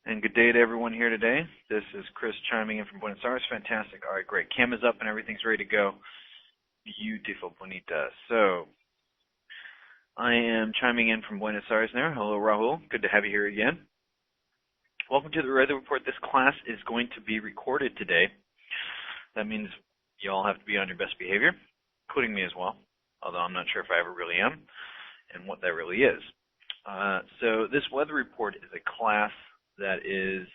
And good day to everyone here today. This is Chris chiming in from Buenos Aires. Fantastic. All right, great. Cam is up and everything's ready to go. Beautiful, bonita. So, I am chiming in from Buenos Aires now. Hello, Rahul. Good to have you here again. Welcome to the Weather Report. This class is going to be recorded today. That means you all have to be on your best behavior, including me as well, although I'm not sure if I ever really am and what that really is. So this weather report is a class that is,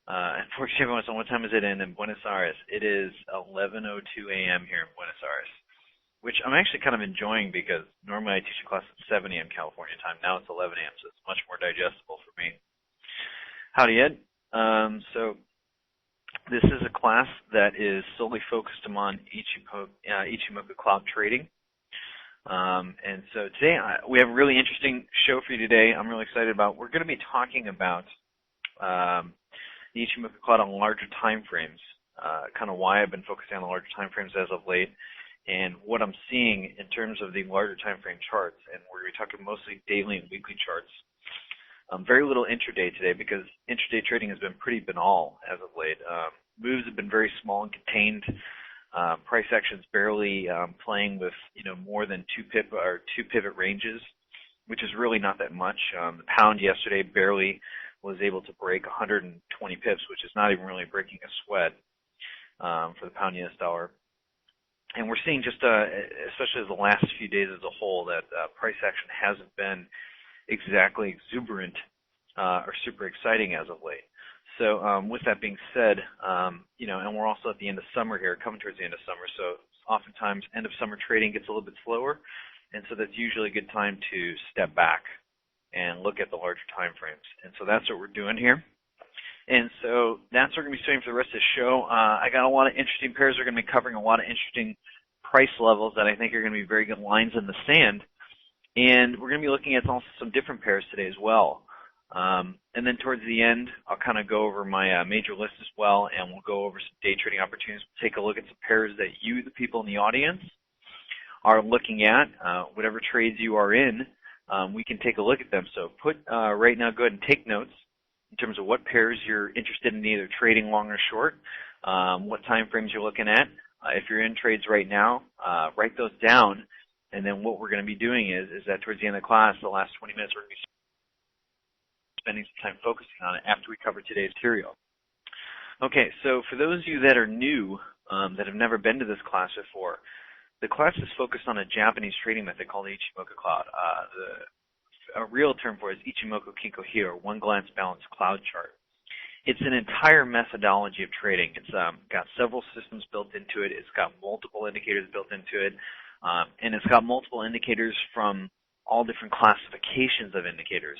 unfortunately, everyone, so what time is it in Buenos Aires? It is 11:02 a.m. here in Buenos Aires, which I'm actually kind of enjoying because normally I teach a class at 7 a.m. California time. Now it's 11 a.m., so it's much more digestible for me. Howdy, Ed. So this is a class that is solely focused on Ichimoku Cloud trading. And so today we have a really interesting show for you today. I'm really excited about. We're going to be talking about the Ichimoku Cloud on larger time frames, kind of why I've been focusing on the larger time frames as of late, and what I'm seeing in terms of the larger time frame charts. And we're going to be talking mostly daily and weekly charts. Very little intraday today because intraday trading has been pretty banal as of late. Moves have been very small and contained. Price actions barely playing with more than two pivot ranges, which is really not that much. The pound yesterday barely was able to break 120 pips, which is not even really breaking a sweat for the pound US dollar. And we're seeing just, especially the last few days as a whole, that price action hasn't been exactly exuberant or super exciting as of late. So with that being said, and we're also at the end of summer here, coming towards the end of summer, so oftentimes end of summer trading gets a little bit slower, and so that's usually a good time to step back and look at the larger time frames. And so that's what we're doing here. And so that's what we're going to be doing for the rest of the show. I got a lot of interesting pairs. We're going to be covering a lot of interesting price levels that I think are going to be very good lines in the sand. And we're going to be looking at also some different pairs today as well. And then towards the end, I'll kind of go over my major list as well, and we'll go over some day trading opportunities. We'll take a look at some pairs that you, the people in the audience, are looking at. Whatever trades you are in, we can take a look at them. So right now, go ahead and take notes in terms of what pairs you're interested in either trading long or short, what time frames you're looking at. If you're in trades right now, write those down. And then what we're going to be doing is that towards the end of the class, the last 20 minutes, we're going to be spending some time focusing on it after we cover today's material. Okay, so for those of you that are new, that have never been to this class before, the class is focused on a Japanese trading method called the Ichimoku Cloud. A real term for it is Ichimoku Kinko-hyo, one glance balanced cloud chart. It's an entire methodology of trading. It's got several systems built into it. It's got multiple indicators built into it. And it's got multiple indicators from all different classifications of indicators.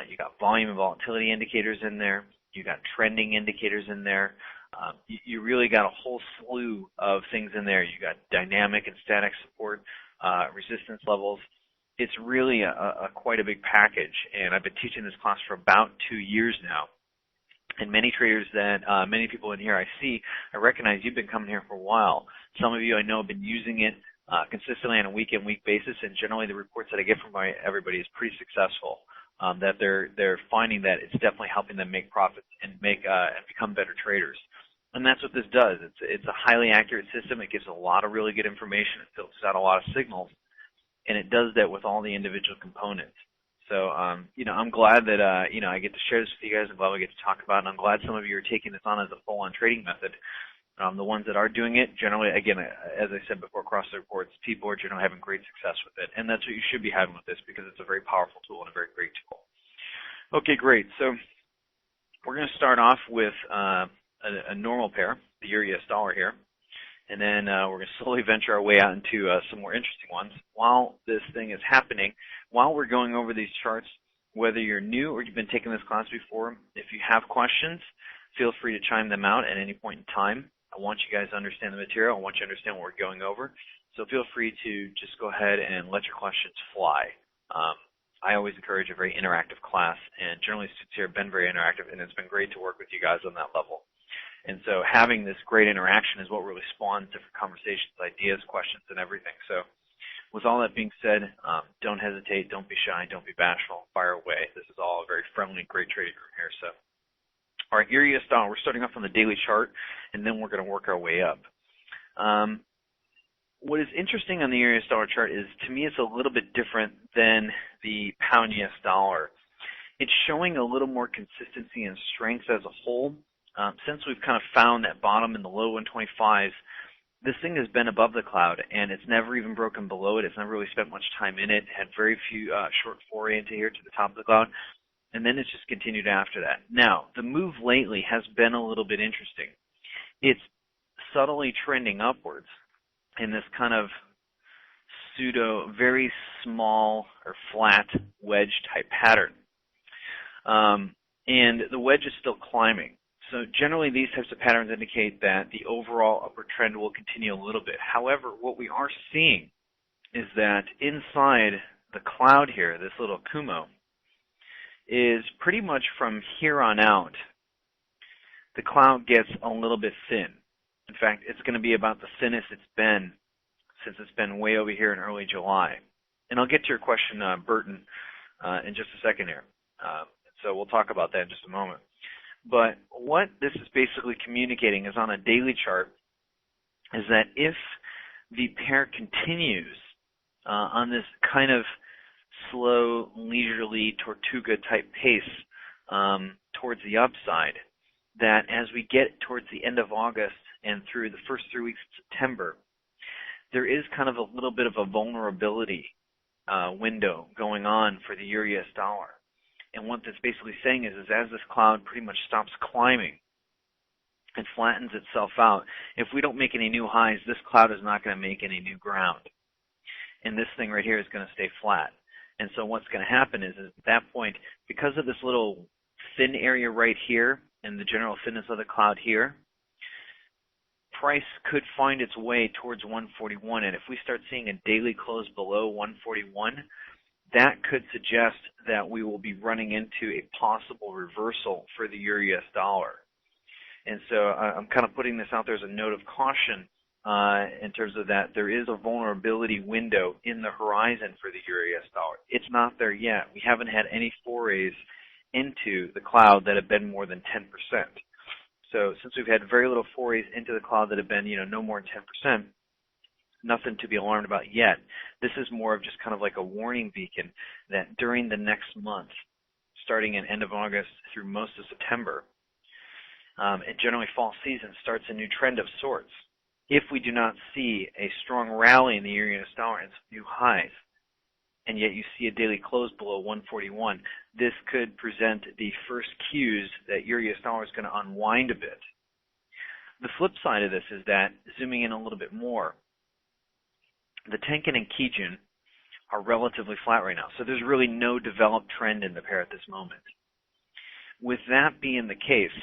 You got volume and volatility indicators in there. You got trending indicators in there. You really got a whole slew of things in there. You got dynamic and static support, resistance levels. It's really quite a big package, and I've been teaching this class for about 2 years now. And many traders many people in here I recognize you've been coming here for a while. Some of you I know have been using it consistently on a week-in-week basis, and generally the reports that I get from everybody is pretty successful. That they're finding that it's definitely helping them make profits and become better traders. And that's what this does. It's a highly accurate system. It gives a lot of really good information. It filters out a lot of signals, and it does that with all the individual components. So, I'm glad that I get to share this with you guys. I'm glad we get to talk about it. And I'm glad some of you are taking this on as a full-on trading method. The ones that are doing it, generally, again, as I said before, across the reports, people are generally having great success with it. And that's what you should be having with this because it's a very powerful tool and a very great tool. Okay, great. So we're going to start off with a normal pair, the Euro-US dollar here. And then we're going to slowly venture our way out into some more interesting ones. While this thing is happening, while we're going over these charts, whether you're new or you've been taking this class before, if you have questions, feel free to chime them out at any point in time. I want you guys to understand the material. I want you to understand what we're going over. So feel free to just go ahead and let your questions fly. I always encourage a very interactive class, and generally students here have been very interactive, and it's been great to work with you guys on that level. And so having this great interaction is what really spawns different conversations, ideas, questions, and everything. So with all that being said, don't hesitate, don't be shy, don't be bashful, fire away. This is all a very friendly, great trading room here. So All right, euro US dollar, we're starting off on the daily chart, and then we're going to work our way up. What is interesting on the euro US dollar chart is, to me, it's a little bit different than the pound US dollar. It's showing a little more consistency and strength as a whole. Since we've kind of found that bottom in the low 125s, this thing has been above the cloud, and it's never even broken below it. It's never really spent much time in it. Had very few short foray into here to the top of the cloud, and then it's just continued after that. Now, the move lately has been a little bit interesting. It's subtly trending upwards in this kind of pseudo, very small or flat wedge type pattern. And the wedge is still climbing. So generally these types of patterns indicate that the overall upward trend will continue a little bit. However, what we are seeing is that inside the cloud here, this little Kumo, is pretty much from here on out, the cloud gets a little bit thin. In fact, it's going to be about the thinnest it's been since it's been way over here in early July. And I'll get to your question, Burton, in just a second here. So we'll talk about that in just a moment. But what this is basically communicating is on a daily chart is that if the pair continues on this kind of slow, leisurely, Tortuga type pace towards the upside, that as we get towards the end of August and through the first 3 weeks of September, there is kind of a little bit of a vulnerability window going on for the euro US dollar. And what that's basically saying is as this cloud pretty much stops climbing and flattens itself out, if we don't make any new highs, this cloud is not going to make any new ground. And this thing right here is going to stay flat. And so what's going to happen is at that point, because of this little thin area right here and the general thinness of the cloud here, price could find its way towards 141. And if we start seeing a daily close below 141, that could suggest that we will be running into a possible reversal for the euro US dollar. And so I'm kind of putting this out there as a note of caution in terms of that there is a vulnerability window in the horizon for the euro US dollar. It's not there yet. We haven't had any forays into the cloud that have been more than 10%. So since we've had very little forays into the cloud that have been, no more than 10%, nothing to be alarmed about yet. This is more of just kind of like a warning beacon that during the next month, starting in end of August through most of September, and generally fall season starts a new trend of sorts. If we do not see a strong rally in the euro US dollar and some new highs, and yet you see a daily close below 141, this could present the first cues that euro US dollar is going to unwind a bit. The flip side of this is that, zooming in a little bit more, the Keygen and Keygen are relatively flat right now, so there's really no developed trend in the pair at this moment. With that being the case,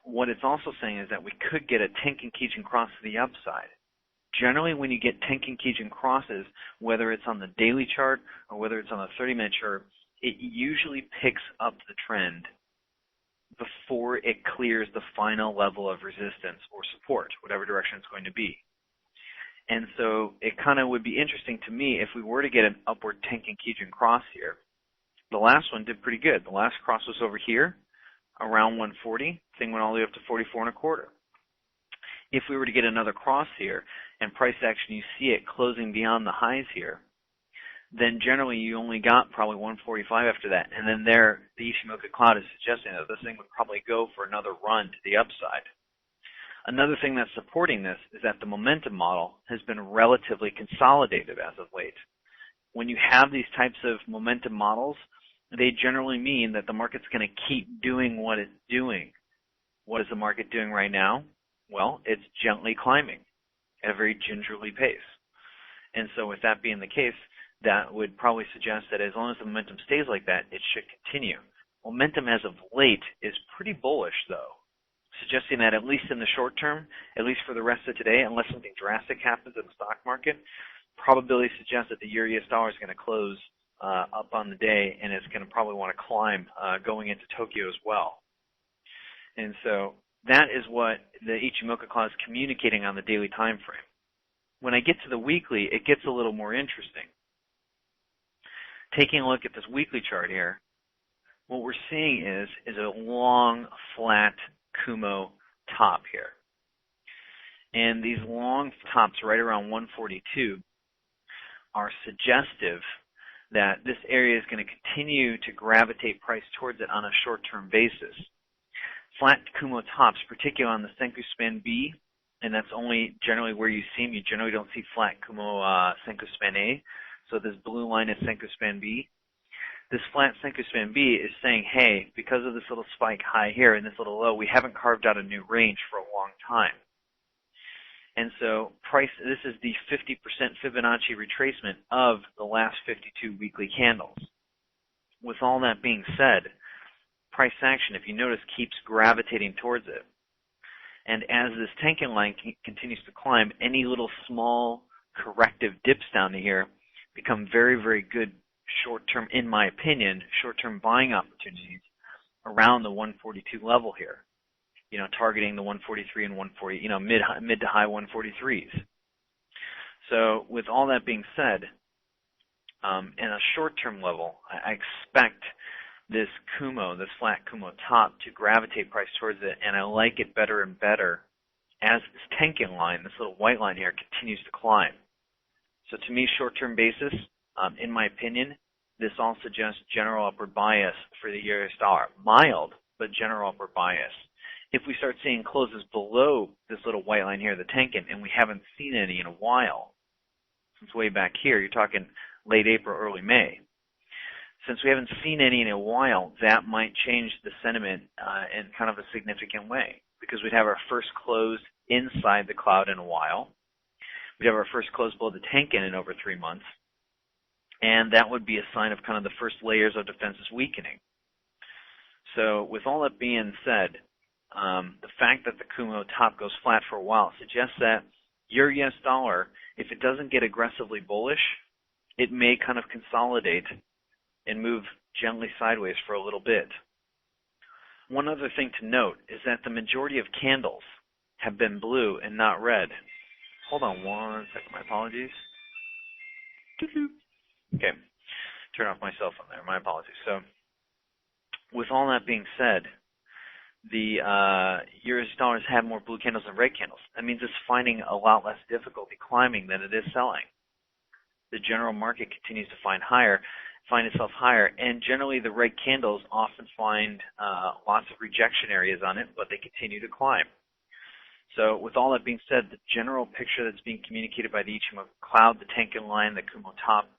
what it's also saying is that we could get a Keygen Keygen cross to the upside. Generally, when you get Keygen Keygen crosses, whether it's on the daily chart or whether it's on the 30-minute chart, it usually picks up the trend before it clears the final level of resistance or support, whatever direction it's going to be. And so it kind of would be interesting to me if we were to get an upward Keygen Keygen cross here. The last one did pretty good. The last cross was over here, around 140. Thing went all the way up to 44 and a quarter. If we were to get another cross here and price action, you see it closing beyond the highs here, then generally you only got probably 145 after that. And then there, the Ichimoku Cloud is suggesting that this thing would probably go for another run to the upside. Another thing that's supporting this is that the momentum model has been relatively consolidated as of late. When you have these types of momentum models, they generally mean that the market's going to keep doing what it's doing. What is the market doing right now? Well, it's gently climbing at a very gingerly pace. And so with that being the case, that would probably suggest that as long as the momentum stays like that, it should continue. Momentum as of late is pretty bullish, though, suggesting that at least in the short term, at least for the rest of today, unless something drastic happens in the stock market, probability suggests that the euro US dollar is going to close up on the day, and it's going to probably want to climb going into Tokyo as well. And so that is what the Ichimoku Cloud is communicating on the daily time frame. When I get to the weekly, it gets a little more interesting. Taking a look at this weekly chart here, what we're seeing is a long, flat Kumo top here. And these long tops right around 142 are suggestive that this area is going to continue to gravitate price towards it on a short-term basis. Flat Kumo tops, particularly on the Senkou Span B, and that's only generally where you see them. You generally don't see flat Kumo Senkou Span A. So this blue line is Senkou Span B. This flat Senkou Span B is saying, hey, because of this little spike high here and this little low, we haven't carved out a new range for a long time. And so this is the 50% Fibonacci retracement of the last 52 weekly candles. With all that being said, price action, if you notice, keeps gravitating towards it. And as this Tenkan line continues to climb, any little small corrective dips down to here become very, very good short-term, in my opinion, short-term buying opportunities around the 142 level here. Targeting the 143 and 140, mid to high 143s. So with all that being said, in a short-term level, I expect this Kumo, this flat Kumo top, to gravitate price towards it, and I like it better and better as this Tenkan line, this little white line here, continues to climb. So to me, short-term basis, in my opinion, this all suggests general upward bias for the US dollar. Mild, but general upward bias. If we start seeing closes below this little white line here, the Tenkan, and we haven't seen any in a while, since way back here, you're talking late April, early May. Since we haven't seen any in a while, that might change the sentiment in kind of a significant way, because we'd have our first close inside the cloud in a while. We'd have our first close below the Tenkan in over 3 months, and that would be a sign of kind of the first layers of defenses weakening. So with all that being said, the fact that the Kumo top goes flat for a while suggests that your US dollar, if it doesn't get aggressively bullish, it may kind of consolidate and move gently sideways for a little bit. One other thing to note is that the majority of candles have been blue and not red. Hold on one second, my apologies. Okay, turn off my cell phone there, my apologies. So, with all that being said, the US dollars have more blue candles than red candles. That means it's finding a lot less difficulty climbing than it is selling. The general market continues to find itself higher, and generally the red candles often find lots of rejection areas on it, but they continue to climb. So with all that being said, the general picture that's being communicated by the Ichimoku Cloud, the Tenkan line, the Kumo top,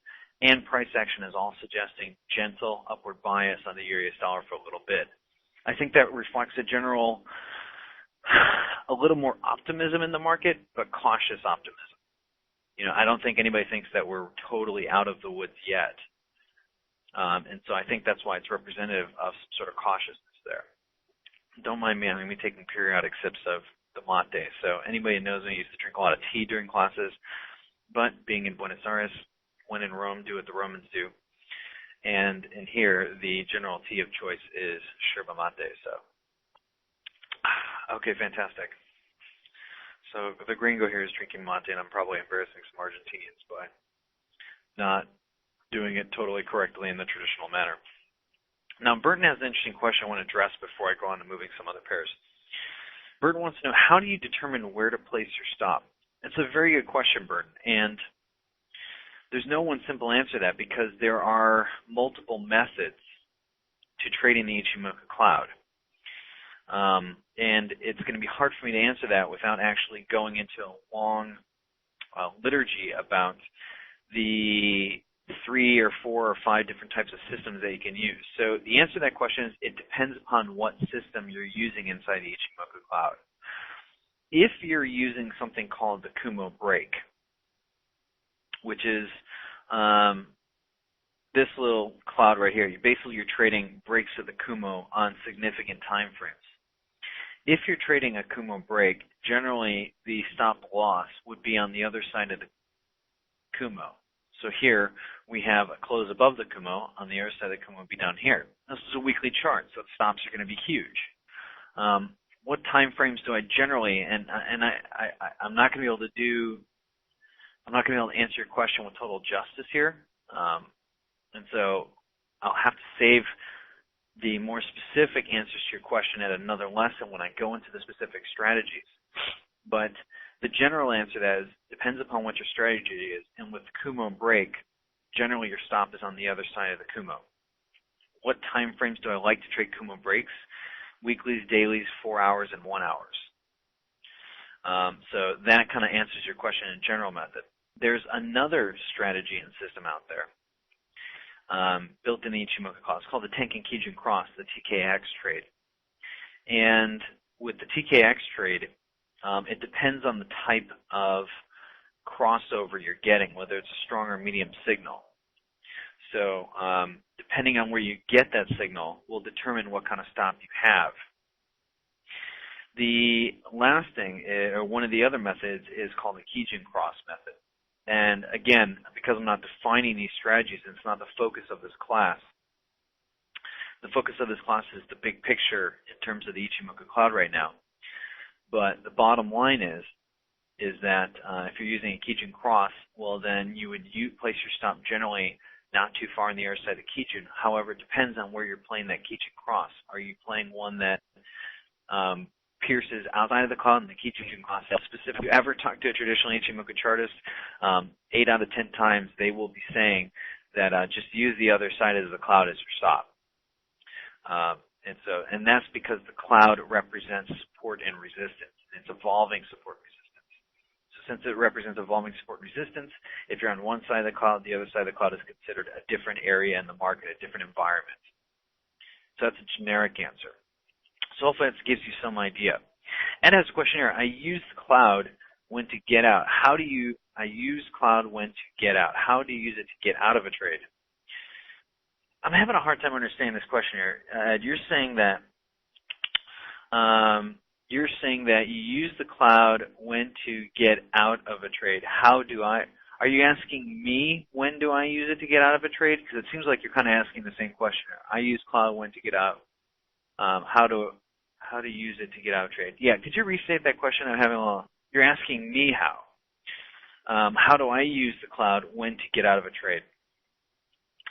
and price action is all suggesting gentle upward bias on the US dollar for a little bit. I think that reflects a little more optimism in the market, but cautious optimism. I don't think anybody thinks that we're totally out of the woods yet. And so I think that's why it's representative of some sort of cautiousness there. Don't mind me, I'm going to be taking periodic sips of the mate. So anybody who knows me, I used to drink a lot of tea during classes, but being in Buenos Aires, when in Rome, do what the Romans do. And in here, the general tea of choice is yerba mate. So, okay, fantastic. So the gringo here is drinking mate, and I'm probably embarrassing some Argentinians by not doing it totally correctly in the traditional manner. Now, Burton has an interesting question I want to address before I go on to moving some other pairs. Burton wants to know, how do you determine where to place your stop? It's a very good question, Burton, and there's no one simple answer to that because there are multiple methods to trading the Ichimoku Cloud. And it's going to be hard for me to answer that without actually going into a long liturgy about the 3 or 4 or 5 different types of systems that you can use. So the answer to that question is it depends upon what system you're using inside the Ichimoku Cloud. If you're using something called the Kumo break, which is this little cloud right here, you're trading breaks of the Kumo on significant time frames. If you're trading a Kumo break, generally the stop loss would be on the other side of the Kumo. So here we have a close above the Kumo. On the other side of the Kumo would be down here. This is a weekly chart, so the stops are going to be huge. What time frames do I generally? And I'm not going to be able to answer your question with total justice here. And so I'll have to save the more specific answers to your question at another lesson when I go into the specific strategies. But the general answer to that is depends upon what your strategy is. And with Kumo break, generally your stop is on the other side of the Kumo. What time frames do I like to trade Kumo breaks? Weeklies, dailies, 4 hours, and 1 hour. So that kind of answers your question in general method. There's another strategy and system out there built in the Ichimoku Cloud. It's called the Tenkan Keygen Cross, the TKX trade. And with the TKX trade, it depends on the type of crossover you're getting, whether it's a strong or medium signal. So depending on where you get that signal will determine what kind of stop you have. The last thing, or one of the other methods, is called the Keygen Cross method. And again, because I'm not defining these strategies, and it's not the focus of this class. The focus of this class is the big picture in terms of the Ichimoku Cloud right now. But the bottom line is that if you're using a Keygen Cross, well then you would place your stop generally not too far on the other side of the Keygen. However, it depends on where you're playing that Keygen Cross. Are you playing one that pierces outside of the cloud and the Keygen Cross specific? If you ever talk to a traditional Ichimoku chartist, 8 out of 10 times they will be saying that just use the other side of the cloud as your stop. And that's because the cloud represents support and resistance. It's evolving support and resistance. So since it represents evolving support and resistance, if you're on one side of the cloud, the other side of the cloud is considered a different area in the market, a different environment. So that's a generic answer. So hopefully that gives you some idea. And as a question here, I use the cloud when to get out. I use cloud when to get out. How do you use it to get out of a trade? I'm having a hard time understanding this question here. You're saying that you use the cloud when to get out of a trade. Are you asking me when do I use it to get out of a trade? Because it seems like you're kind of asking the same question. I use cloud when to get out. How to use it to get out of trade? Yeah, could you restate that question? You're asking me how. How do I use the cloud when to get out of a trade?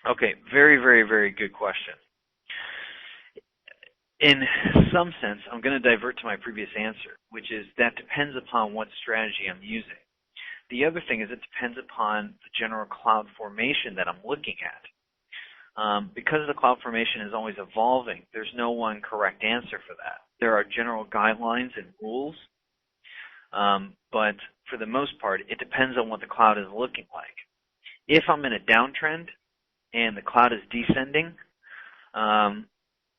Okay, very, very, very good question. In some sense, I'm going to divert to my previous answer, which is that depends upon what strategy I'm using. The other thing is it depends upon the general cloud formation that I'm looking at. Because the cloud formation is always evolving, there's no one correct answer for that. There are general guidelines and rules, but for the most part, it depends on what the cloud is looking like. If I'm in a downtrend and the cloud is descending,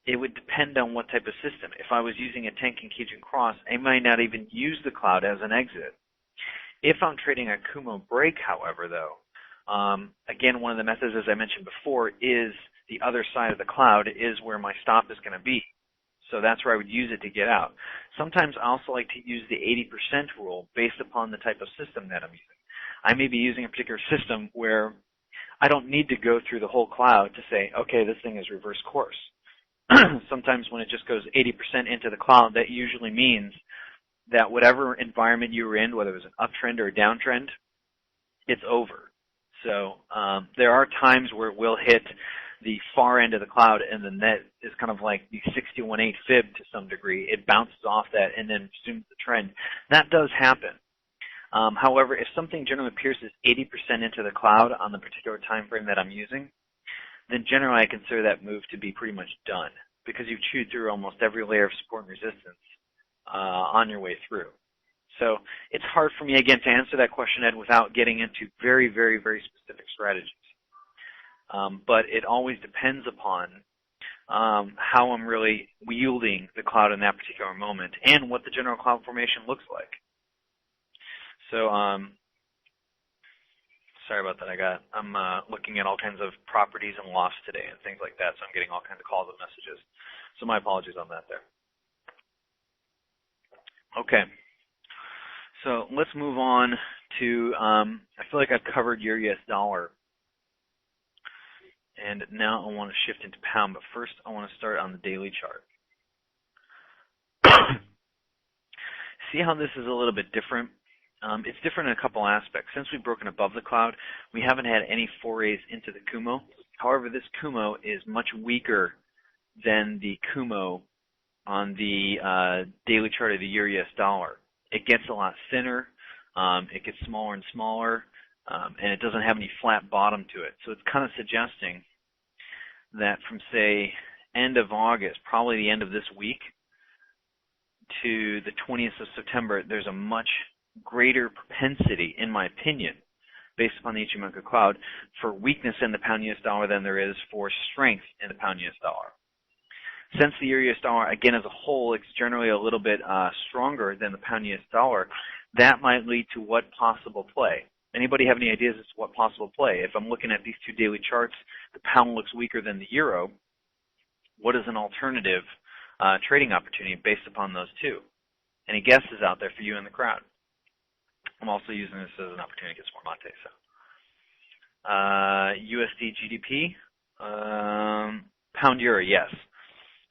it would depend on what type of system. If I was using a Tenkan Keygen Cross, I might not even use the cloud as an exit. If I'm trading a Kumo break, however, though, again, one of the methods, as I mentioned before, is the other side of the cloud is where my stop is going to be. So that's where I would use it to get out. Sometimes I also like to use the 80% rule based upon the type of system that I'm using. I may be using a particular system where I don't need to go through the whole cloud to say, okay, this thing is reverse course. Sometimes when it just goes 80% into the cloud, that usually means that whatever environment you were in, whether it was an uptrend or a downtrend, it's over. So there are times where it will hit the far end of the cloud, and then that is kind of like the 61.8 fib to some degree. It bounces off that and then resumes the trend. That does happen. However, if something generally pierces 80% into the cloud on the particular time frame that I'm using, then generally I consider that move to be pretty much done because you've chewed through almost every layer of support and resistance on your way through. So it's hard for me, again, to answer that question, Ed, without getting into very, very, very specific strategies. But it always depends upon how I'm really wielding the cloud in that particular moment and what the general cloud formation looks like. So, sorry about that. I'm looking at all kinds of properties and lofts today and things like that, so I'm getting all kinds of calls and messages. So my apologies on that there. Okay. So let's move on to, I feel like I've covered your US dollar. And now I want to shift into pound, but first I want to start on the daily chart. See how this is a little bit different? It's different in a couple aspects. Since we've broken above the cloud, we haven't had any forays into the Kumo. However, this Kumo is much weaker than the Kumo on the daily chart of the Euro-US dollar. It gets a lot thinner, it gets smaller and smaller, and it doesn't have any flat bottom to it. So it's kind of suggesting that from, say, end of August, probably the end of this week, to the 20th of September, there's a much greater propensity, in my opinion, based upon the Ichimoku Cloud, for weakness in the pound-US dollar than there is for strength in the pound-US dollar. Since the Euro-US dollar, again, as a whole, is generally a little bit stronger than the pound-US dollar, that might lead to what possible play? Anybody have any ideas as to what possible play? If I'm looking at these two daily charts, the pound looks weaker than the euro. What is an alternative trading opportunity based upon those two? Any guesses out there for you in the crowd? I'm also using this as an opportunity to get some more latte. So, USD GDP, pound euro, yes.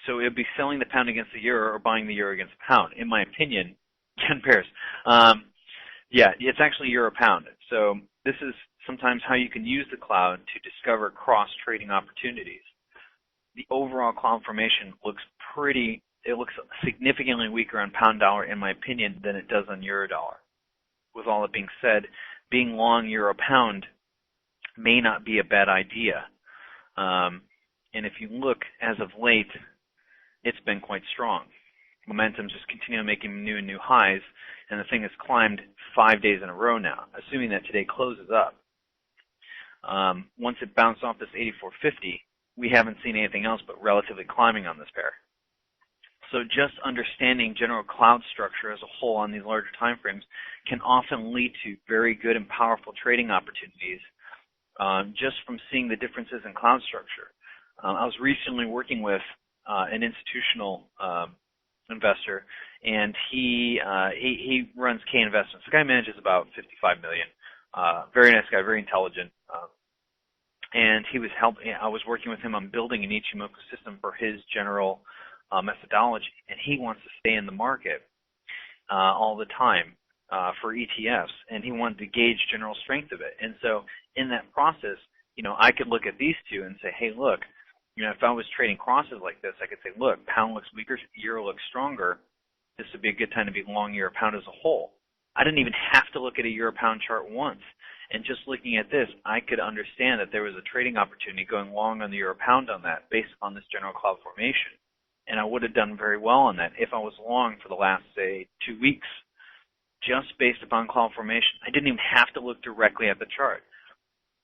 So it would be selling the pound against the euro or buying the euro against the pound. In my opinion, 10 pairs. Yeah, it's actually euro pound. So this is sometimes how you can use the cloud to discover cross-trading opportunities. The overall cloud formation looks significantly weaker on pound dollar, in my opinion, than it does on euro dollar. With all that being said, being long euro pound may not be a bad idea. And if you look as of late, it's been quite strong. Momentum just continuing making new and new highs, and the thing has climbed 5 days in a row now, assuming that today closes up. Once it bounced off this 84.50, we haven't seen anything else but relatively climbing on this pair. So just understanding general cloud structure as a whole on these larger time frames can often lead to very good and powerful trading opportunities just from seeing the differences in cloud structure. I was recently working with an institutional investor, and he runs K Investments. The guy manages about $55 million. Very nice guy, very intelligent. And he was helping. I was working with him on building an Ichimoku system for his general methodology, and he wants to stay in the market all the time for ETFs, and he wanted to gauge general strength of it. And so in that process, I could look at these two and say, hey, look, if I was trading crosses like this, I could say, look, pound looks weaker, euro looks stronger. This would be a good time to be long euro pound as a whole. I didn't even have to look at a euro pound chart once. And just looking at this, I could understand that there was a trading opportunity going long on the euro pound on that based on this general cloud formation. And I would have done very well on that if I was long for the last, say, 2 weeks, just based upon cloud formation. I didn't even have to look directly at the chart.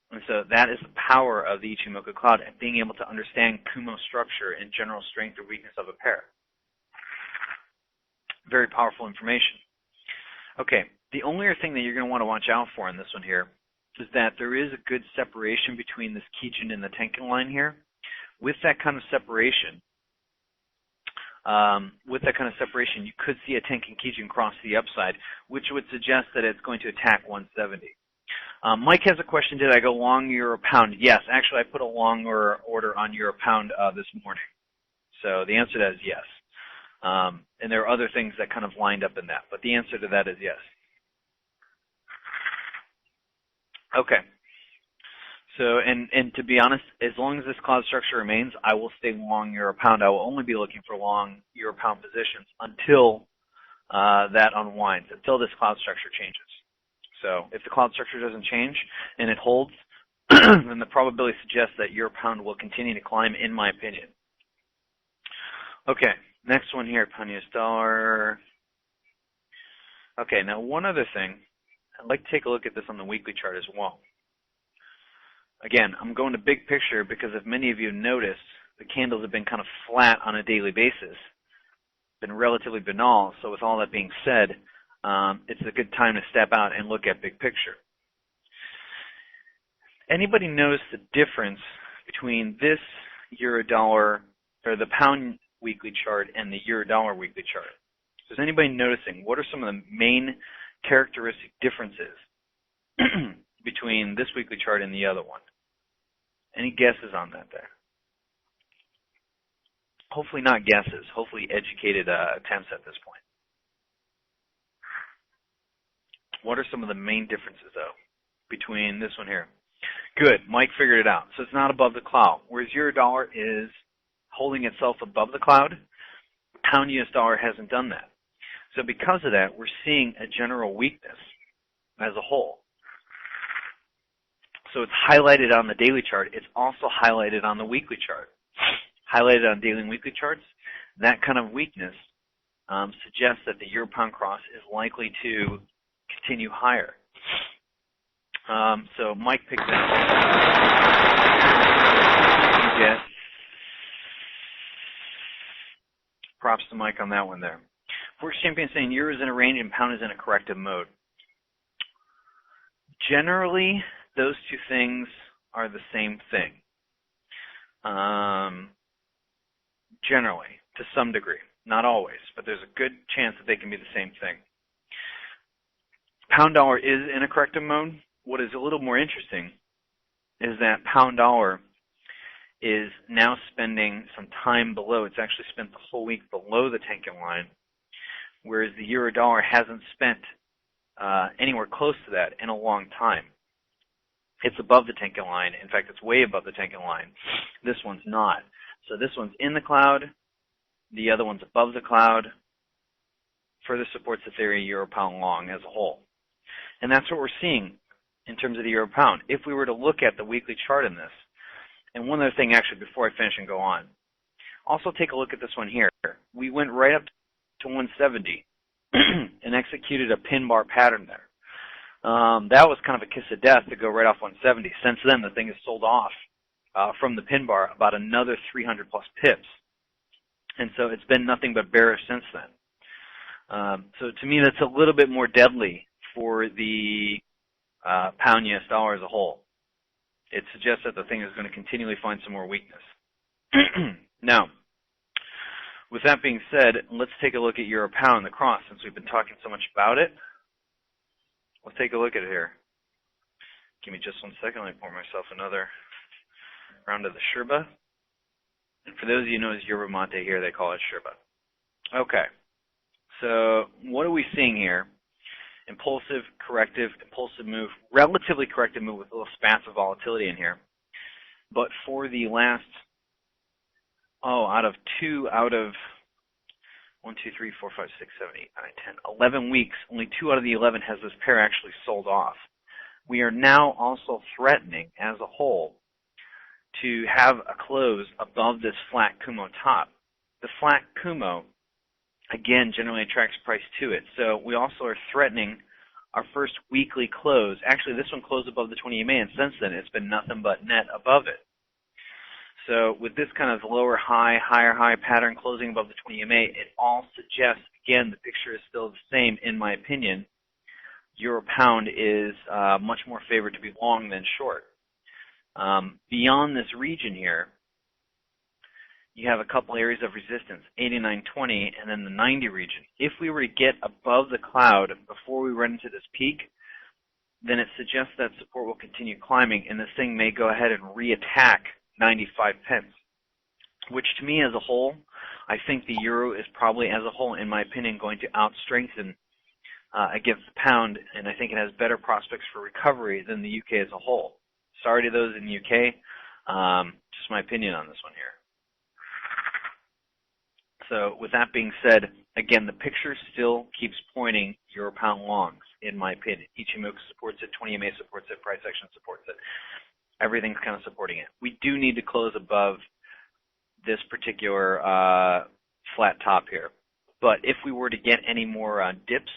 And so that is the power of the Ichimoku Cloud and being able to understand Kumo structure and general strength or weakness of a pair. Very powerful information. Okay, the only other thing that you're going to want to watch out for in this one here is that there is a good separation between this Keygen and the Tenkan line here. With that kind of separation, you could see a Tenkan Keygen cross the upside, which would suggest that it's going to attack 170. Mike has a question, did I go long euro pound? Yes, actually I put a long order on euro pound this morning. So the answer to that is yes. And there are other things that kind of lined up in that, but the answer to that is yes. Okay. So, and to be honest, as long as this cloud structure remains, I will stay long euro pound. I will only be looking for long euro pound positions until that unwinds, until this cloud structure changes. So if the cloud structure doesn't change and it holds, then the probability suggests that euro pound will continue to climb, in my opinion. Okay, next one here, pound US dollar. Okay, now one other thing, I'd like to take a look at this on the weekly chart as well. Again, I'm going to big picture because if many of you noticed, the candles have been kind of flat on a daily basis, been relatively banal. So with all that being said, it's a good time to step out and look at big picture. Anybody notice the difference between this euro dollar or the pound weekly chart and the euro dollar weekly chart? Is anybody noticing what are some of the main characteristic differences between this weekly chart and the other one? Any guesses on that there? Hopefully not guesses, hopefully educated attempts at this point. What are some of the main differences, though, between this one here? Good, Mike figured it out. So it's not above the cloud, whereas euro dollar is holding itself above the cloud. Pound US dollar hasn't done that. So because of that, we're seeing a general weakness as a whole. So it's highlighted on the daily chart. It's also highlighted on the weekly chart. Highlighted on daily and weekly charts, that kind of weakness suggests that the euro-pound cross is likely to continue higher. So Mike picked that. You get props to Mike on that one there. Forex Champion saying euro is in a range and pound is in a corrective mode. Generally, those two things are the same thing. Generally, to some degree. Not always, but there's a good chance that they can be the same thing. Pound dollar is in a corrective mode. What is a little more interesting is that pound dollar is now spending some time below. It's actually spent the whole week below the Keygen line, whereas the euro dollar hasn't spent anywhere close to that in a long time. It's above the Keygen line. In fact, it's way above the Keygen line. This one's not. So this one's in the cloud. The other one's above the cloud. Further supports the theory of euro-pound long as a whole. And that's what we're seeing in terms of the euro-pound. If we were to look at the weekly chart in this, and one other thing actually before I finish and go on, also take a look at this one here. We went right up to 170 and executed a pin bar pattern there. That was kind of a kiss of death to go right off 170. Since then, the thing has sold off from the pin bar about another 300 plus pips. And so it's been nothing but bearish since then. So to me, that's a little bit more deadly for the pound US dollar as a whole. It suggests that the thing is going to continually find some more weakness. Now, with that being said, let's take a look at euro pound, the cross, since we've been talking so much about it. Let's take a look at it here. Give me just 1 second. Let me pour myself another round of the Sherba. And for those of you who know as yerba mate here, they call it Sherba. Okay. So what are we seeing here? Impulsive, corrective, impulsive move, relatively corrective move with little spats of volatility in here. But for the last, out of 1, 2, 3, 4, 5, 6, 7, 8, 9, 10, 11 weeks, only 2 out of the 11 has this pair actually sold off. We are now also threatening, as a whole, to have a close above this flat Kumo top. The flat Kumo, again, generally attracts price to it. So we also are threatening our first weekly close. Actually, this one closed above the 20 EMA, and since then it's been nothing but net above it. So with this kind of lower high, higher high pattern closing above the 20 EMA, it all suggests, again, the picture is still the same in my opinion. Euro pound is much more favored to be long than short. Beyond this region here, you have a couple areas of resistance, 89.20 and then the 90 region. If we were to get above the cloud before we run into this peak, then it suggests that support will continue climbing and this thing may go ahead and reattack 95 pence, which to me as a whole, I think the euro is probably as a whole, in my opinion, going to out-strengthen against the pound, and I think it has better prospects for recovery than the UK as a whole. Sorry to those in the UK, just my opinion on this one here. So with that being said, again, the picture still keeps pointing euro pound longs, in my opinion. Ichimoku supports it, 20 EMA supports it, price action supports it. Everything's kind of supporting it. We do need to close above this particular flat top here. But if we were to get any more dips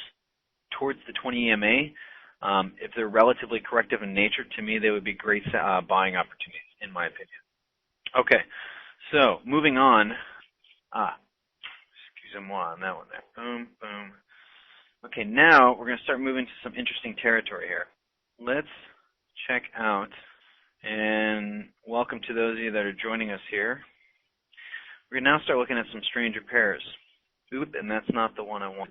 towards the 20 EMA, if they're relatively corrective in nature, to me they would be great buying opportunities, in my opinion. Okay, so moving on. Excuse-moi on that one there. Boom, boom. Okay, now we're going to start moving to some interesting territory here. Let's check out, and welcome to those of you that are joining us here. We're going to now start looking at some stranger pairs. Oop, and that's not the one I want.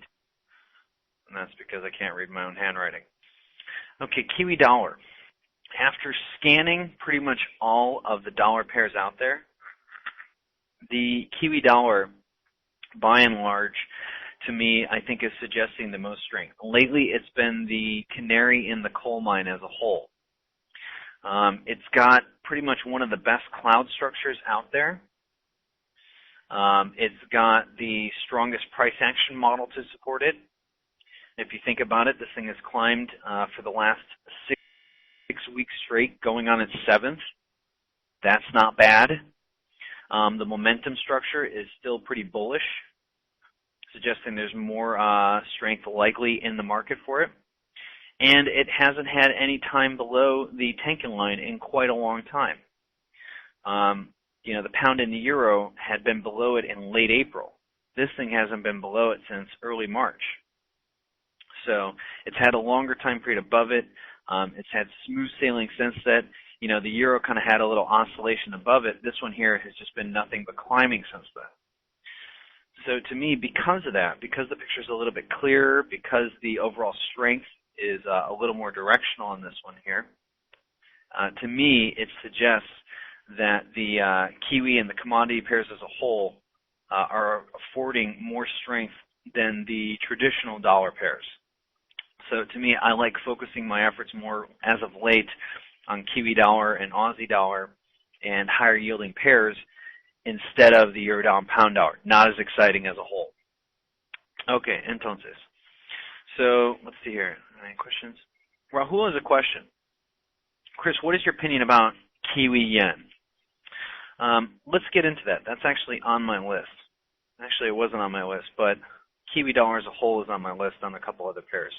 And that's because I can't read my own handwriting. Okay, Kiwi Dollar. After scanning pretty much all of the dollar pairs out there, the Kiwi Dollar, by and large, to me, I think is suggesting the most strength. Lately, it's been the canary in the coal mine as a whole. It's got pretty much one of the best cloud structures out there. It's got the strongest price action model to support it. If you think about it, this thing has climbed for the last six weeks straight, going on its 7th. That's not bad. The momentum structure is still pretty bullish, suggesting there's more strength likely in the market for it. And it hasn't had any time below the Tenkan line in quite a long time. The pound and the euro had been below it in late April. This thing hasn't been below it since early March. So it's had a longer time period above it. It's had smooth sailing since that. The euro kind of had a little oscillation above it. This one here has just been nothing but climbing since then. So to me, because of that, because the picture's a little bit clearer, because the overall strength is a little more directional on this one here, to me it suggests that the Kiwi and the commodity pairs as a whole are affording more strength than the traditional dollar pairs. So to me, I like focusing my efforts more as of late on Kiwi dollar and Aussie dollar and higher yielding pairs instead of the euro dollar and pound dollar. Not as exciting as a whole. Okay, entonces. So let's see here. Any questions? Rahul has a question. Chris, what is your opinion about Kiwi yen? Let's get into that. That's actually on my list. Actually, it wasn't on my list, but Kiwi dollar as a whole is on my list on a couple other pairs.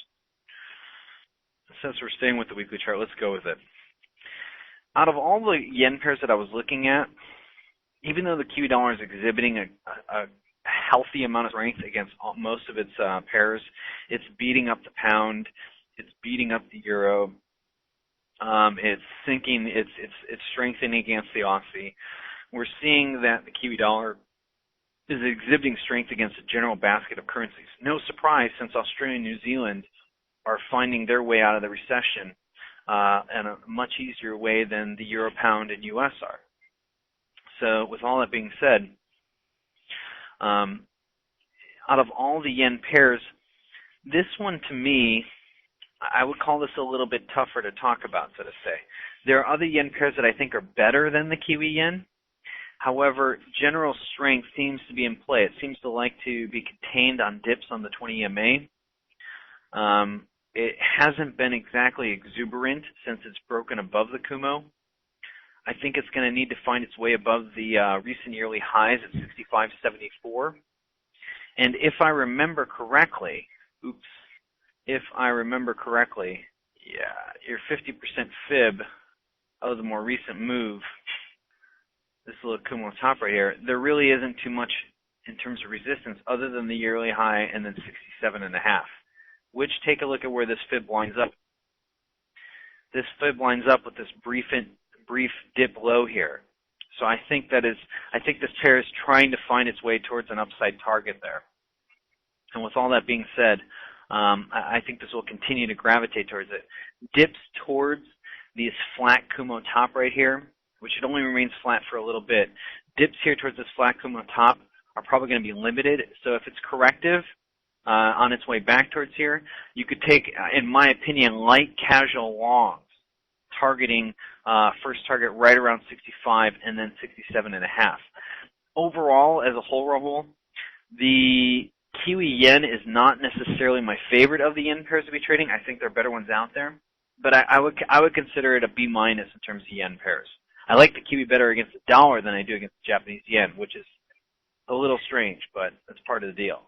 Since we're staying with the weekly chart, let's go with it. Out of all the yen pairs that I was looking at, even though the Kiwi dollar is exhibiting a healthy amount of strength against most of its pairs, it's beating up the pound, it's beating up the euro, it's sinking, it's strengthening against the Aussie. We're seeing that the Kiwi dollar is exhibiting strength against a general basket of currencies. No surprise, since Australia and New Zealand are finding their way out of the recession in a much easier way than the euro, pound, and US are. So with all that being said, out of all the yen pairs, this one to me, I would call this a little bit tougher to talk about, so to say. There are other yen pairs that I think are better than the Kiwi yen. However, general strength seems to be in play. It seems to like to be contained on dips on the 20 EMA. It hasn't been exactly exuberant since it's broken above the Kumo. I think it's going to need to find its way above the recent yearly highs at 65.74. And if I remember correctly, yeah, your 50% fib of the more recent move, this little Kumo top right here, there really isn't too much in terms of resistance other than the yearly high and then 67.5. Which, take a look at where this fib lines up. This fib lines up with this brief dip low here. So I think this pair is trying to find its way towards an upside target there. And with all that being said, I think this will continue to gravitate towards it. Dips towards this flat Kumo top right here, which it only remains flat for a little bit. Dips here towards this flat Kumo top are probably going to be limited. So if it's corrective, on its way back towards here, you could take, in my opinion, light casual longs, targeting first target right around 65 and then 67.5. Overall, as a whole, Rahul, the Kiwi yen is not necessarily my favorite of the yen pairs to be trading. I think there are better ones out there, but I would consider it a B- in terms of yen pairs. I like the Kiwi better against the dollar than I do against the Japanese yen, which is a little strange, but that's part of the deal.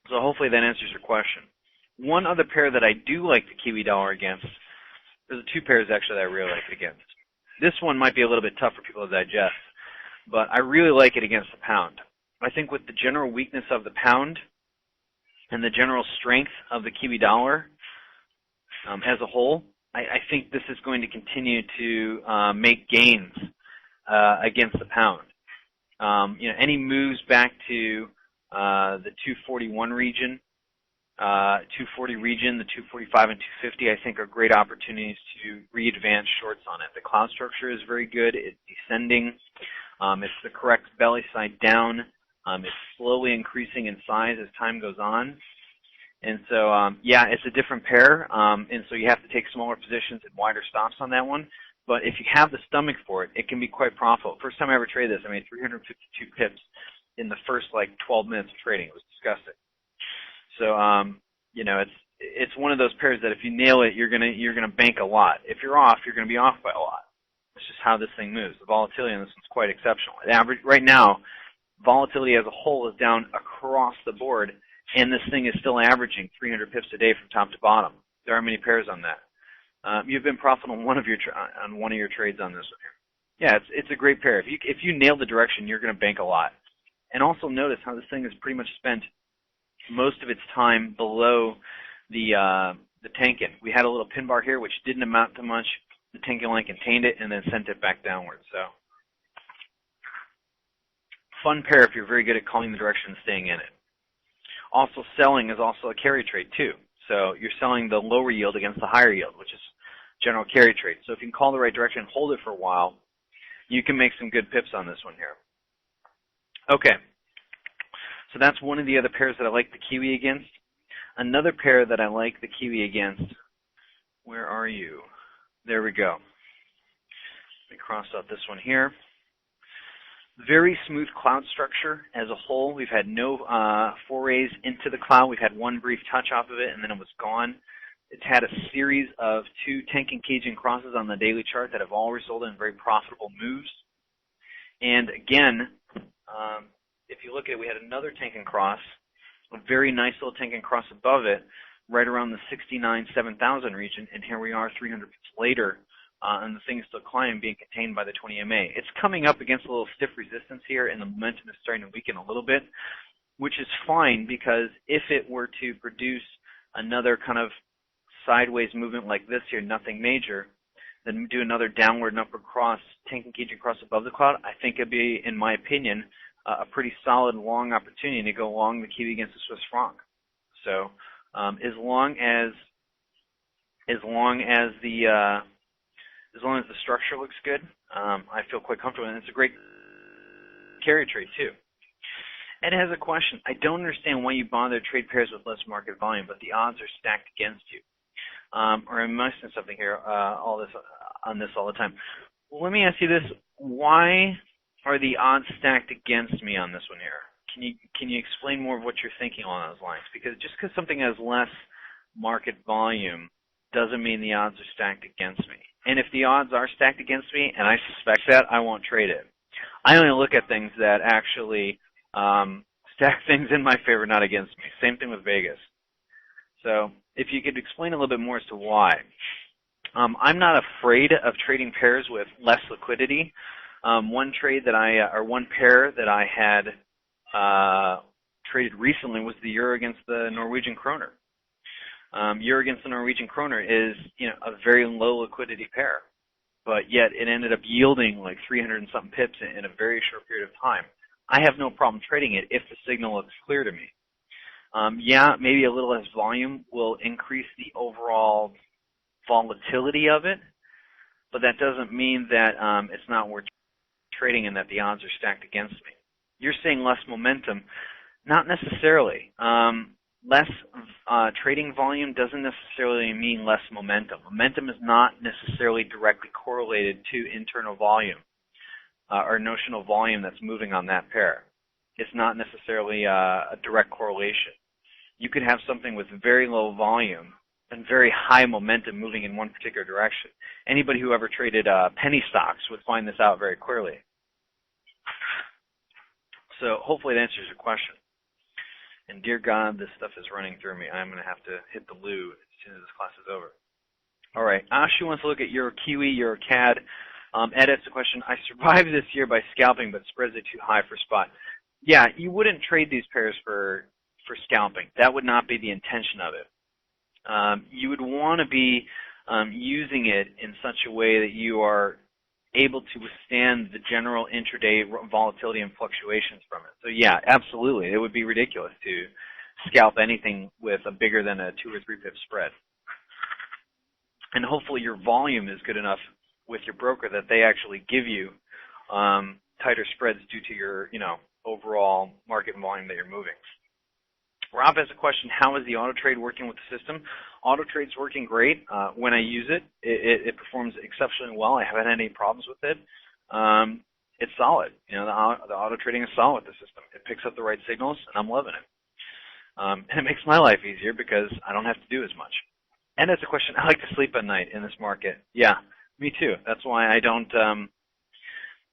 So hopefully that answers your question. One other pair that I do like the Kiwi dollar against, there's two pairs actually that I really like it against. This one might be a little bit tough for people to digest, but I really like it against the pound. I think with the general weakness of the pound and the general strength of the Kiwi dollar as a whole, I think this is going to continue to make gains against the pound. Any moves back to the 241 region, 240 region, the 245 and 250, I think are great opportunities to re-advance shorts on it. The cloud structure is very good. It's descending. It's the correct belly side down. It's slowly increasing in size as time goes on. And so, yeah, it's a different pair. And so you have to take smaller positions and wider stops on that one. But if you have the stomach for it, it can be quite profitable. First time I ever traded this, I made 352 pips in the first like 12 minutes of trading. It was disgusting. So, you know, it's one of those pairs that if you nail it, you're gonna bank a lot. If you're off, you're gonna be off by a lot. It's just how this thing moves. The volatility on this one's quite exceptional. Right now, volatility as a whole is down across the board, and this thing is still averaging 300 pips a day from top to bottom. There aren't many pairs on that. You've been profitable on one of your trades on this one here. Yeah, it's a great pair. If you nail the direction, you're going to bank a lot. And also notice how this thing has pretty much spent most of its time below the Tenkin. We had a little pin bar here which didn't amount to much. The Tenkin line contained it and then sent it back downwards. So fun pair if you're very good at calling the direction and staying in it. Also, selling is also a carry trade too. So you're selling the lower yield against the higher yield, which is general carry trade. So if you can call the right direction and hold it for a while, you can make some good pips on this one here. Okay, so that's one of the other pairs that I like the Kiwi against. Another pair that I like the Kiwi against, where are you? There we go. Let me cross out this one here. Very smooth cloud structure as a whole. We've had no forays into the cloud. We've had one brief touch off of it, and then it was gone. It's had a series of 2 Tenkin Keygen crosses on the daily chart that have all resulted in very profitable moves. And again, if you look at it, we had another Tenkin cross, a very nice little Tenkin cross above it, right around the 69,700 region, and here we are 300 pips later, and the thing is still climbing, being contained by the 20 MA. It's coming up against a little stiff resistance here, and the momentum is starting to weaken a little bit, which is fine because if it were to produce another kind of sideways movement like this here, nothing major, then do another downward and upward cross, Tenkin Keygen cross above the cloud, I think it'd be, in my opinion, a pretty solid long opportunity to go long the Kiwi against the Swiss franc. So as long as the structure looks good, I feel quite comfortable, and it's a great carry trade too. Ed has a question. I don't understand why you bother trade pairs with less market volume, but the odds are stacked against you. Or am I missing something here? All this all the time. Well, let me ask you this: why are the odds stacked against me on this one here? Can you explain more of what you're thinking along those lines? Because just because something has less market volume doesn't mean the odds are stacked against me. And if the odds are stacked against me, and I suspect that, I won't trade it. I only look at things that actually stack things in my favor, not against me. Same thing with Vegas. So if you could explain a little bit more as to why. I'm not afraid of trading pairs with less liquidity. One pair that I had traded recently was the euro against the Norwegian kroner. Euro against the Norwegian kroner is, a very low liquidity pair, but yet it ended up yielding like 300 and something pips in a very short period of time. I have no problem trading it if the signal looks clear to me. Yeah, maybe a little less volume will increase the overall volatility of it, but that doesn't mean that it's not worth trading and that the odds are stacked against me. You're saying less momentum. Not necessarily. Less trading volume doesn't necessarily mean less momentum. Momentum is not necessarily directly correlated to internal volume or notional volume that's moving on that pair. It's not necessarily a direct correlation. You could have something with very low volume and very high momentum moving in one particular direction. Anybody who ever traded penny stocks would find this out very clearly. So hopefully that answers your question. And dear God, this stuff is running through me. I'm going to have to hit the loo as soon as this class is over. All right. Ashu wants to look at Euro Kiwi, Euro CAD. Ed asks the question, I survived this year by scalping, but spreads are too high for spot. Yeah, you wouldn't trade these pairs for scalping. That would not be the intention of it. You would want to be using it in such a way that you are able to withstand the general intraday volatility and fluctuations from it. So yeah, absolutely. It would be ridiculous to scalp anything with a bigger than a 2 or 3 pip spread. And hopefully your volume is good enough with your broker that they actually give you tighter spreads due to your, overall market volume that you're moving. Rob has a question, how is the auto trade working with the system? Auto trade's working great. When I use it, it performs exceptionally well. I haven't had any problems with it. It's solid. You know, the auto trading is solid with the system. It picks up the right signals, and I'm loving it. And it makes my life easier because I don't have to do as much. And it's a question, I like to sleep at night in this market. Yeah, me too. That's why I don't,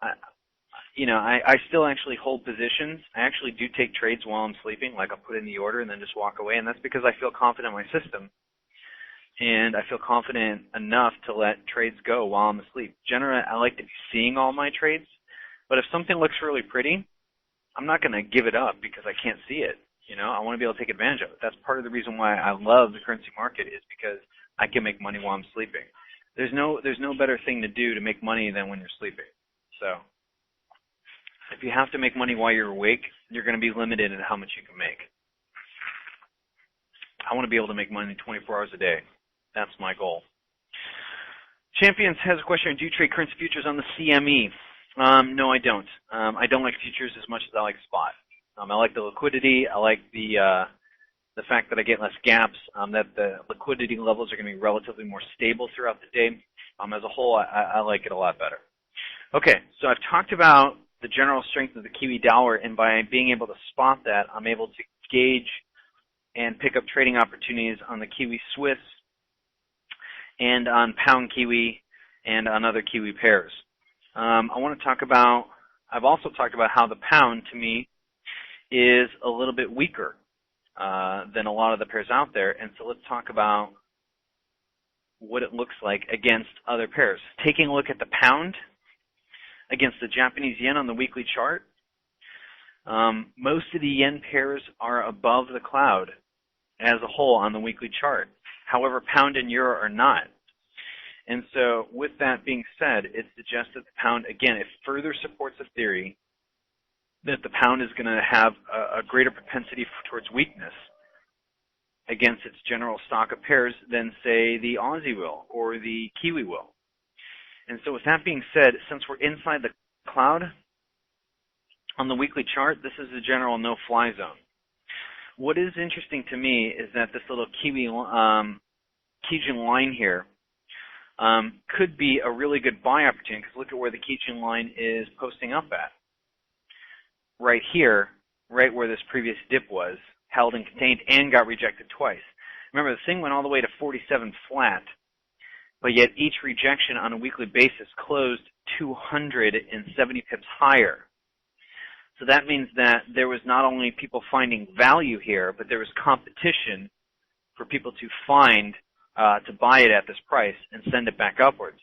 I still actually hold positions. I actually do take trades while I'm sleeping, like I'll put in the order and then just walk away, and that's because I feel confident in my system. And I feel confident enough to let trades go while I'm asleep. Generally, I like to be seeing all my trades, but if something looks really pretty, I'm not going to give it up because I can't see it. You know, I want to be able to take advantage of it. That's part of the reason why I love the currency market, is because I can make money while I'm sleeping. There's no better thing to do to make money than when you're sleeping. So if you have to make money while you're awake, you're going to be limited in how much you can make. I want to be able to make money 24 hours a day. That's my goal. Champions has a question. Do you trade currency futures on the CME? No, I don't. I don't like futures as much as I like spot. I like the liquidity. I like the fact that I get less gaps, that the liquidity levels are going to be relatively more stable throughout the day. As a whole, I like it a lot better. Okay, so I've talked about the general strength of the Kiwi Dollar, and by being able to spot that, I'm able to gauge and pick up trading opportunities on the Kiwi Swiss and on Pound Kiwi and on other Kiwi pairs. I've also talked about how the pound, to me, is a little bit weaker than a lot of the pairs out there, and so let's talk about what it looks like against other pairs. Taking a look at the pound against the Japanese yen on the weekly chart, most of the yen pairs are above the cloud as a whole on the weekly chart. However, pound and euro are not. And so with that being said, it suggests that the pound, again, it further supports the theory that the pound is going to have a greater propensity towards weakness against its general stock of pairs than, say, the Aussie will or the Kiwi will. And so with that being said, since we're inside the cloud on the weekly chart, this is the general no-fly zone. What is interesting to me is that this little Keygen line here could be a really good buy opportunity, because look at where the Keygen line is posting up at. Right here, right where this previous dip was, held and contained and got rejected twice. Remember, the thing went all the way to 47 flat, but yet each rejection on a weekly basis closed 270 pips higher. So that means that there was not only people finding value here, but there was competition for people to find, to buy it at this price and send it back upwards.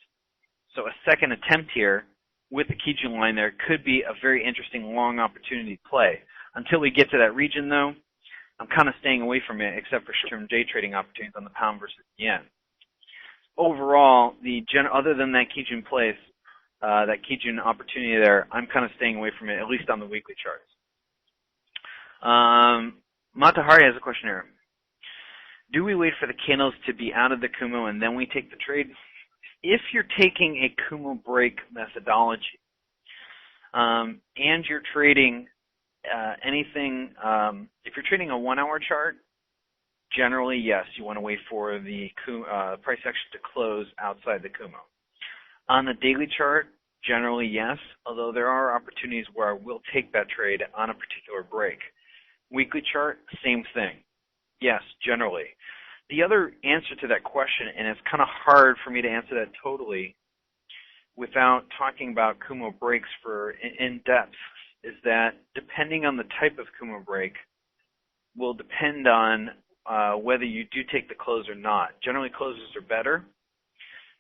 So a second attempt here with the Keygen line there could be a very interesting long opportunity play. Until we get to that region, though, I'm kind of staying away from it, except for short-term day trading opportunities on the pound versus yen. Overall, other than that Keygen place, that Keygen opportunity there, I'm kind of staying away from it, at least on the weekly charts. Matahari has a question here. Do we wait for the candles to be out of the Kumo and then we take the trade? If you're taking a Kumo break methodology, and you're trading if you're trading a 1 hour chart, generally, yes, you want to wait for the price action to close outside the Kumo. On the daily chart, generally, yes, although there are opportunities where I will take that trade on a particular break. Weekly chart, same thing. Yes, generally. The other answer to that question, and it's kind of hard for me to answer that totally without talking about Kumo breaks in depth, is that depending on the type of Kumo break will depend on whether you do take the close or not. Generally, closes are better,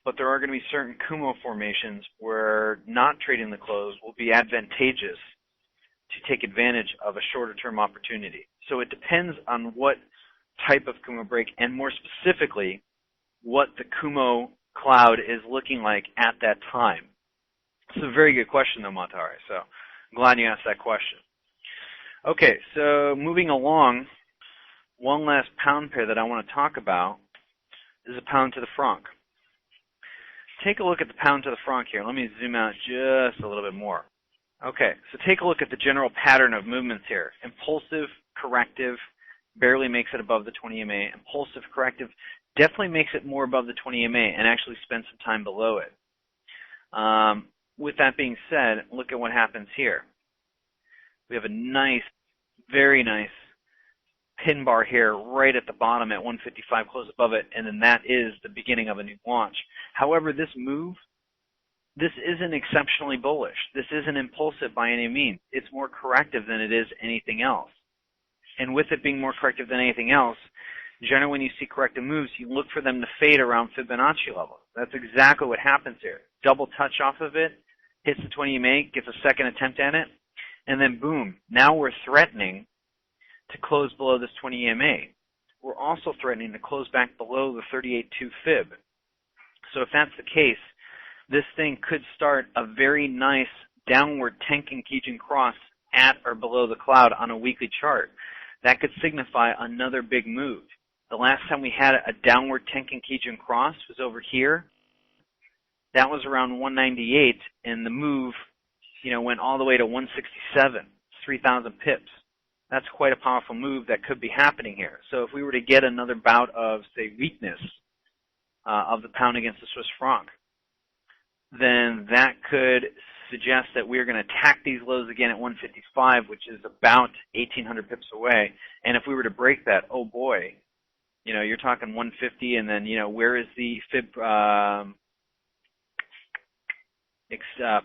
but there are going to be certain Kumo formations where not trading the close will be advantageous to take advantage of a shorter term opportunity. So it depends on what type of Kumo break, and more specifically, what the Kumo cloud is looking like at that time. It's a very good question, though, Matahari, so I'm glad you asked that question. Okay, so moving along, one last pound pair that I want to talk about is a pound to the franc. Take a look at the pound to the franc here. Let me zoom out just a little bit more. Okay, so take a look at the general pattern of movements here. Impulsive, corrective, barely makes it above the 20 MA. Impulsive, corrective, definitely makes it more above the 20 EMA and actually spend some time below it. With that being said, look at what happens here. We have a nice, very nice pin bar here right at the bottom at 155, close above it, and then that is the beginning of a new launch. However, this move, this isn't exceptionally bullish. This isn't impulsive by any means. It's more corrective than it is anything else. And with it being more corrective than anything else, generally when you see corrective moves, you look for them to fade around Fibonacci levels. That's exactly what happens here. Double touch off of it, hits the 20 EMA, gets a second attempt at it, and then boom, now we're threatening to close below this 20 EMA. We're also threatening to close back below the 38.2 fib. So if that's the case, this thing could start a very nice downward Tenkan Keygen cross at or below the cloud on a weekly chart. That could signify another big move. The last time we had a downward Tenkan Keygen cross was over here. That was around 198, and the move, went all the way to 167, 3,000 pips. That's quite a powerful move that could be happening here. So if we were to get another bout of, say, weakness of the pound against the Swiss franc, then that could suggest that we're going to attack these lows again at 155, which is about 1,800 pips away. And if we were to break that, oh boy, you're talking 150, and then, where is the fib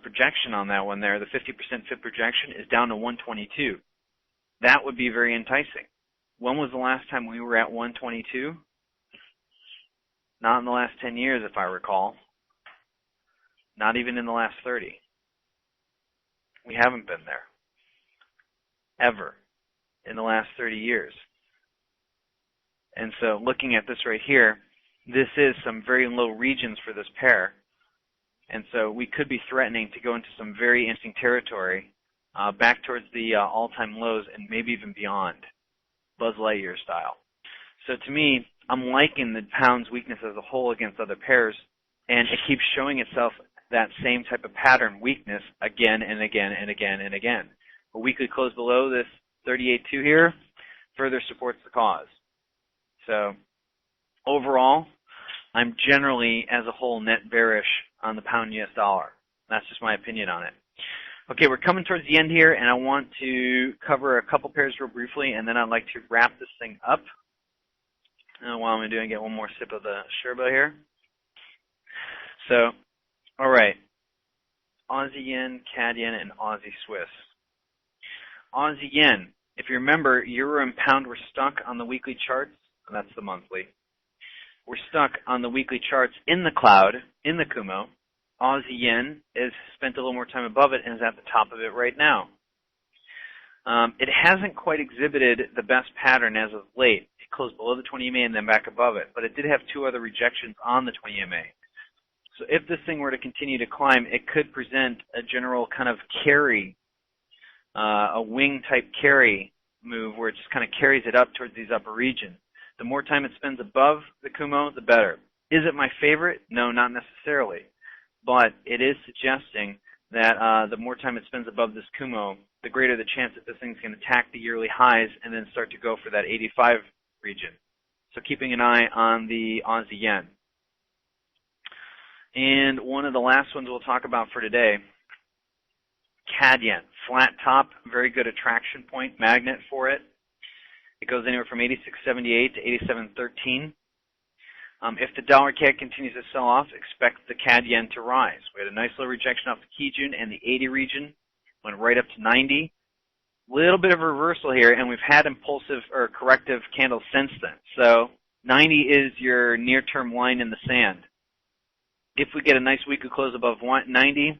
projection on that one there? The 50% fib projection is down to 122. That would be very enticing. When was the last time we were at 122? Not in the last 10 years, if I recall. Not even in the last 30. We haven't been there. Ever. In the last 30 years. And so looking at this right here, this is some very low regions for this pair. And so we could be threatening to go into some very interesting territory back towards the all-time lows and maybe even beyond, Buzz Lightyear style. So to me, I'm liking the pound's weakness as a whole against other pairs, and it keeps showing itself that same type of pattern, weakness, again and again and again and again. A weekly close below this 38.2 here further supports the cause. So overall, I'm generally, as a whole, net bearish on the pound US dollar. That's just my opinion on it. Okay, we're coming towards the end here, and I want to cover a couple pairs real briefly, and then I'd like to wrap this thing up. While I'm doing, get one more sip of the Sherba here. So, all right, Aussie Yen, CAD Yen, and Aussie Swiss. Aussie Yen, if you remember, Euro and Pound were stuck on the weekly charts, and that's the monthly. We're stuck on the weekly charts in the cloud, in the Kumo. Aussie Yen has spent a little more time above it and is at the top of it right now. It hasn't quite exhibited the best pattern as of late. It closed below the 20 EMA and then back above it, but it did have two other rejections on the 20 EMA. So if this thing were to continue to climb, it could present a general kind of carry, a wing type carry move where it just kind of carries it up towards these upper regions. The more time it spends above the Kumo, the better. Is it my favorite? No, not necessarily. But it is suggesting that the more time it spends above this Kumo, the greater the chance that this thing's going to attack the yearly highs and then start to go for that 85 region. So keeping an eye on the Aussie Yen. And one of the last ones we'll talk about for today, CAD Yen. Flat top, very good attraction point, magnet for it. It goes anywhere from 86.78 to 87.13. If the dollar CAD continues to sell off, expect the CAD Yen to rise. We had a nice little rejection off the Keygen and the 80 region, went right up to 90. Little bit of a reversal here, and we've had impulsive or corrective candles since then. So 90 is your near-term line in the sand. If we get a nice weekly close above 90,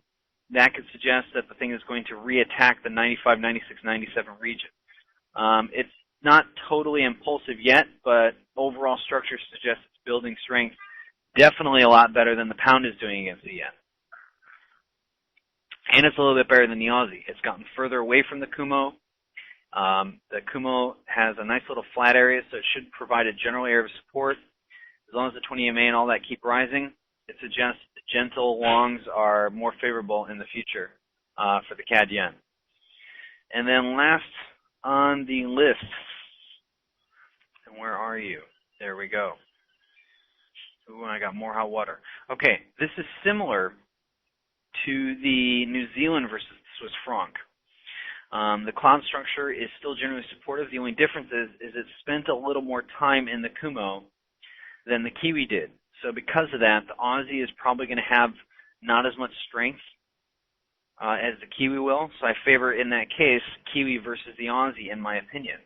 that could suggest that the thing is going to re-attack the 95, 96, 97 region. It's not totally impulsive yet, but overall structure suggests it's building strength. Definitely a lot better than the pound is doing against the yen. And it's a little bit better than the Aussie. It's gotten further away from the Kumo. The Kumo has a nice little flat area, so it should provide a general area of support. As long as the 20 EMA and all that keep rising, it suggests gentle longs are more favorable in the future for the CAD yen. And then last on the list, and where are you? There we go. Ooh, I got more hot water. Okay, this is similar to the New Zealand versus the Swiss franc. The cloud structure is still generally supportive. The only difference is it spent a little more time in the Kumo than the Kiwi did. So because of that, the Aussie is probably going to have not as much strength as the Kiwi will. So I favor, in that case, Kiwi versus the Aussie, in my opinion.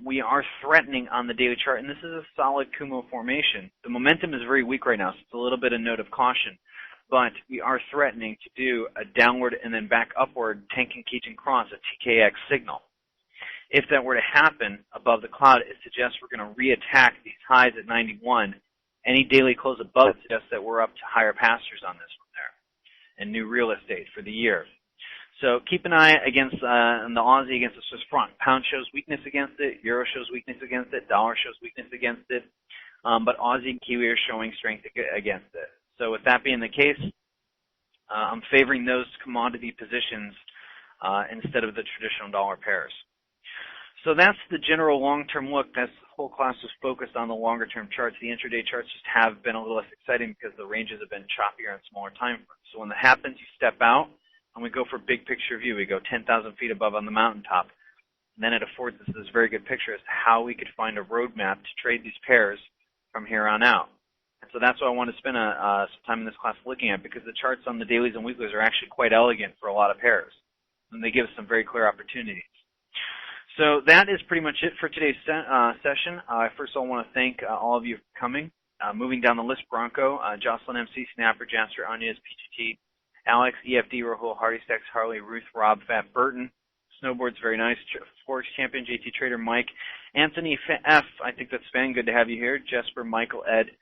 We are threatening on the daily chart, and this is a solid Kumo formation. The momentum is very weak right now, so it's a little bit of note of caution. But we are threatening to do a downward and then back upward Tenkan Keygen cross, a TKX signal. If that were to happen above the cloud, it suggests we're going to reattack these highs at 91. Any daily close above suggests that we're up to higher pastures on this one there and new real estate for the year. So keep an eye against the Aussie against the Swiss franc. Pound shows weakness against it. Euro shows weakness against it. Dollar shows weakness against it. But Aussie and Kiwi are showing strength against it. So with that being the case, I'm favoring those commodity positions instead of the traditional dollar pairs. So that's the general long-term look. This whole class was focused on the longer-term charts. The intraday charts just have been a little less exciting because the ranges have been choppier on smaller time frames. So when that happens, you step out, and we go for big picture view. We go 10,000 feet above on the mountaintop. And then it affords us this very good picture as to how we could find a roadmap to trade these pairs from here on out. And so that's what I want to spend some time in this class looking at, because the charts on the dailies and weeklies are actually quite elegant for a lot of pairs. And they give us some very clear opportunities. So that is pretty much it for today's session. First of all, I want to thank all of you for coming. Moving down the list, Bronco, Jocelyn MC, Snapper, Jasper, Anya's, PGT, Alex, EFD, Rahul, Hardy Stacks, Harley, Ruth, Rob, Fat Burton, Snowboard's very nice, Forex Champion, JT Trader, Mike, Anthony F, I think that's Sven, good to have you here, Jesper, Michael, Ed,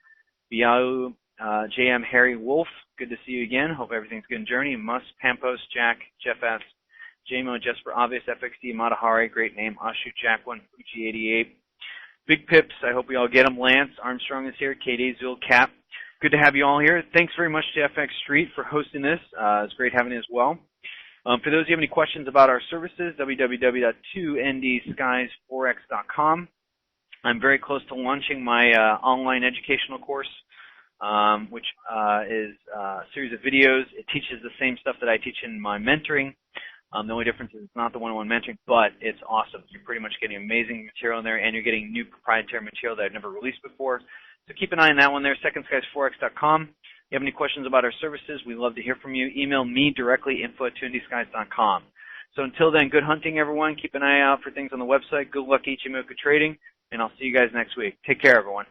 Biau, JM, Harry, Wolf, good to see you again, hope everything's good in Journey, Musk, Pampos, Jack, Jeff S, JMO, Jesper, Obvious, FXD, Matahari, great name, Ashu, Jack1, Fuji88, Big Pips, I hope we all get them, Lance, Armstrong is here, KD, Zul, Cap, good to have you all here. Thanks very much to FX Street for hosting this. It's great having you as well. For those of you who have any questions about our services, www.2ndskiesforex.com. I'm very close to launching my online educational course, which is a series of videos. It teaches the same stuff that I teach in my mentoring. The only difference is it's not the one-on-one mentoring, but it's awesome. You're pretty much getting amazing material in there, and you're getting new proprietary material that I've never released before. So keep an eye on that one there, secondskiesforex.com. If you have any questions about our services, we'd love to hear from you. Email me directly, info@2ndskies.com. So until then, good hunting, everyone. Keep an eye out for things on the website. Good luck, Ichimoku trading, and I'll see you guys next week. Take care, everyone.